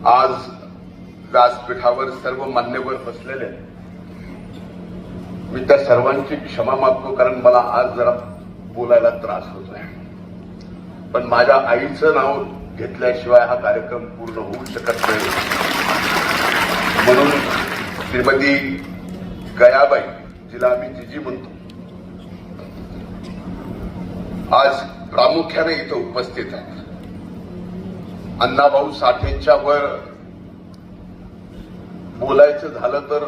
आज व्यासपीठावर सर्व मान्यवर बसलेले आहेत. मी त्या सर्वांची क्षमा मागतो, कारण मला आज जरा बोलायला त्रास होतोय. पण माझ्या आईचं नाव घेतल्याशिवाय हा कार्यक्रम पूर्ण होऊ शकत नाही. म्हणून श्रीमती गयाबाई, जिला आम्ही जिजी म्हणतो, आज प्रामुख्याने इथं उपस्थित आहेत. अण्णाभाऊ साठेंच्या वर बोलायचं झालं तर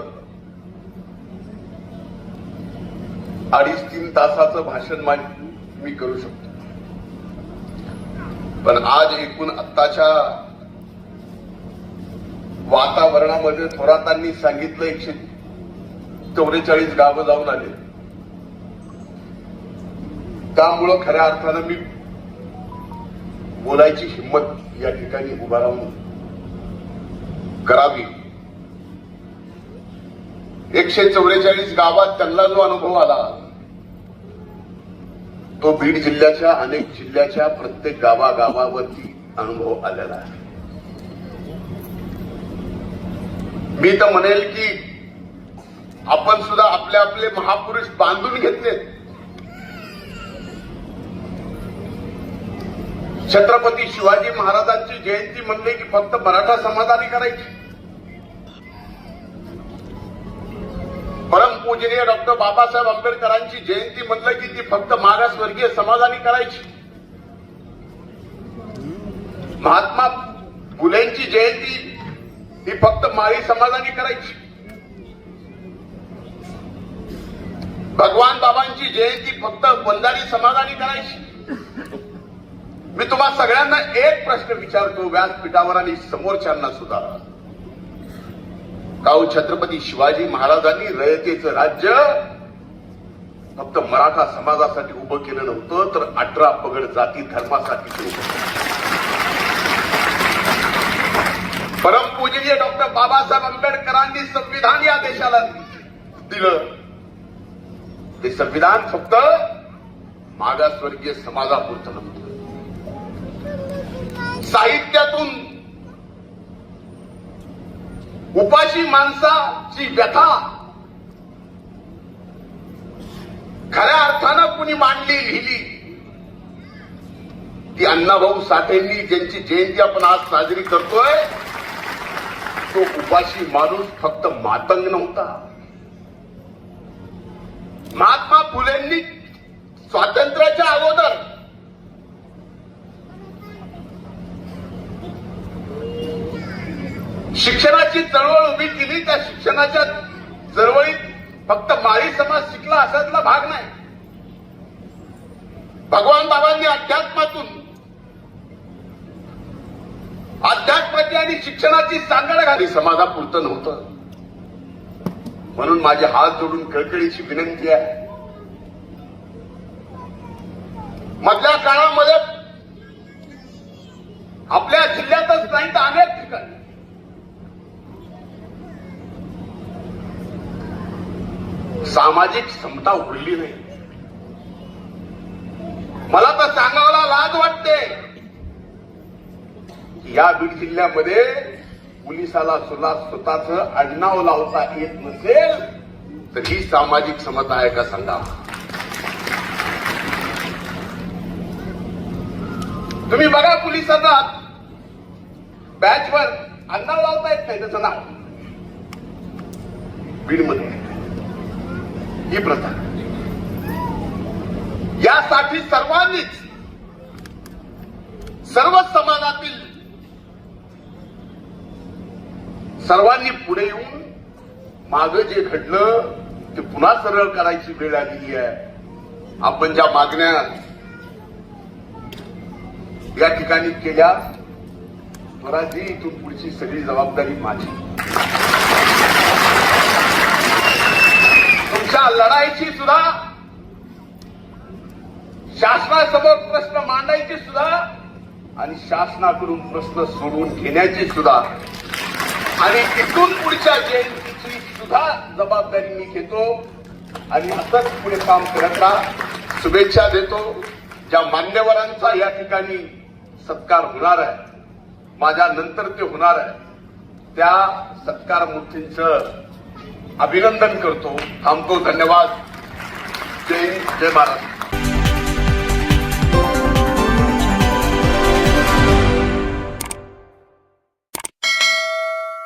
2.5-3 तासाचं भाषण मी करू शकतो. पण आज एकूण आत्ताच्या वातावरणामध्ये थोरातांनी सांगितलं 144 गावं जाऊन आले. त्यामुळं खऱ्या अर्थानं मी बोलायची हिंमत या ठिकाणी उभा राहून करावी. 144 गावात त्यांना जो अनुभव आला तो बीड जिल्ह्याच्या अनेक जिल्ह्याच्या प्रत्येक गावागावावरती अनुभव आलेला आहे. मी तर म्हणेल की आपण सुद्धा आपले आपले महापुरुष बांधून घेतलेत. छत्रपती शिवाजी महाराजांची जयंती म्हणले की फक्त मराठा समाजाने करायची. परमपूजनीय डॉक्टर बाबासाहेब आंबेडकरांची जयंती म्हणलं की ती फक्त मागासवर्गीय समाजाने करायची. महात्मा फुलेंची जयंती ही फक्त माळी समाजाने करायची. भगवान बाबांची जयंती फक्त वंजारी समाजाने करायची. मी तुम्हा सगळ्यांना एक प्रश्न विचारतो, व्यासपीठावर आणि समोरच्यांना सुद्धा, काऊ छत्रपती शिवाजी महाराजांनी रयतेचं राज्य फक्त मराठा समाजासाठी उभं केलं नव्हतं, तर 18 पगड जाती धर्मासाठी ते उभं केलं. परमपूजनीय डॉक्टर बाबासाहेब आंबेडकरांनी संविधान या देशाला दिलं. ते संविधान फक्त मागासवर्गीय समाजापुरतं नव्हतं. साहित्यातून उपाशी माणसाची व्यथा खऱ्या अर्थानं कुणी मांडली, लिहिली, ती अण्णाभाऊ साठेंनी, ज्यांची जयंती आपण आज साजरी करतोय. तो उपाशी माणूस फक्त मातंग नव्हता. महात्मा फुलेंनी स्वातंत्र्याच्या अगोदर शिक्षणाची चळवळ उभी केली. त्या शिक्षणाच्या चळवळीत फक्त माळी समाज शिकला असातला भाग नाही. भगवान बाबांनी अध्यात्माची आणि शिक्षणाची सांगड घाली, समाजापुरतं नव्हतं. म्हणून माझे हात जोडून कळकळीची विनंती आहे, मधल्या काळामध्ये आपल्या जिल्ह्यातच नाही तर अनेक ठिकाणी सामाजिक समता उरली नाही. मला तर सांगायला लाज वाटते, या बीड जिल्ह्यामध्ये पोलिसाला सुद्धा स्वतःचं आडनाव लावता येत नसेल तर ही सामाजिक समता आहे का सांगा. तुम्ही बघा, पोलिसांना बॅचवर आडनाव लावता येत नाही त्याचं नाव. बीडमध्ये ही प्रथा. यासाठी सर्वांनीच, सर्व समाजातील सर्वांनी पुढे येऊन मागं जे घडलं ते पुन्हा सरळ करायची वेळ आलेली आहे. आपण ज्या मागण्या या ठिकाणी केल्या, स्वराजी, इथून पुढची सगळी जबाबदारी माझी. तुमच्या लढाईची सुद्धा, शासनासमोर प्रश्न मांडायची सुद्धा आणि शासनाकडून प्रश्न सोडवून घेण्याची सुद्धा आणि इथून पुढच्या जयंतीची सुद्धा जबाबदारी मी घेतो आणि असंच पुढे काम करत राहा. शुभेच्छा देतो. ज्या मान्यवरांचा या ठिकाणी सत्कार होणार आहे, माझ्या नंतर ते होणार आहे, त्या सत्कार मूर्तींचं अभिनंदन करतो. थांबतो. धन्यवाद. जय हिंद, जय महाराष्ट्र.